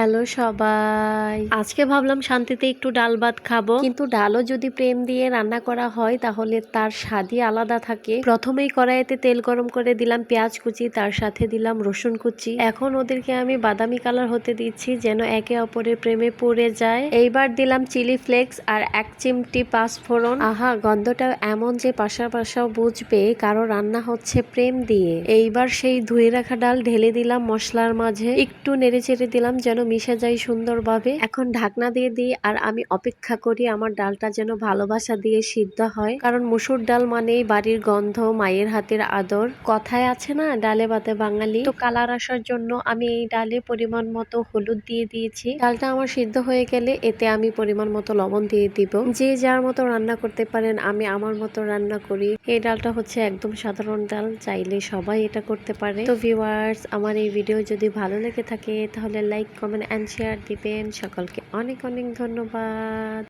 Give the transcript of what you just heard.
Hello সবাই, আজকে ভাবলাম শান্তিতে একটু ডাল ভাত খাবো, কিন্তু ডালও যদি প্রেম দিয়ে রান্না করা হয় তাহলে তার স্বাদই আলাদা থাকে। প্রথমেই কড়াইতে তেল গরম করে দিলাম পেঁয়াজ কুচি, তার সাথে দিলাম রসুন কুচি। এখন ওদেরকে আমি বাদামি কালার হতে দিচ্ছি যেন একে অপরের প্রেমে পড়ে যায়। এইবার দিলাম চিলি ফ্লেক্স আর 1 চিমটি পাঁচফোড়ন। আহা, গন্ধটা এমন যে পাশাপাশাও বুঝবে কারো রান্না হচ্ছে প্রেম দিয়ে। এইবার সেই ধুয়ে রাখা ডাল ঢেলে দিলাম মশলার মাঝে, একটু নেড়ে চেড়ে দিলাম যেন মিশে যায় সুন্দরভাবে। এখন ঢাকনা দিয়ে দিই আর আমি অপেক্ষা করি আমার ডালটা যেন ভালোবাসা দিয়ে সিদ্ধ হয়, কারণ মুসুর ডাল মানেই বাড়ির গন্ধ, মায়ের হাতের আদর। কথায় আছে না, ডালে ভাতে বাঙালি। তো কালার আসার জন্য আমি এই ডালে পরিমাণ মতো হলুদ দিয়ে দিয়েছি। ডালটা আমার সিদ্ধ হয়ে গেলে এতে আমি পরিমাণ মতো লবণ দিয়ে দিব। যে যার মতো রান্না করতে পারেন, আমি আমার মতো রান্না করি। এই ডালটা হচ্ছে একদম সাধারণ ডাল, চাইলে সবাই এটা করতে পারে। তো ভিউয়ার্স, আমার এই ভিডিও যদি ভালো লেগে থাকে তাহলে লাইক, কমেন্ট এন্ড শেয়ার দিবেন। সকলকে অনেক অনেক ধন্যবাদ।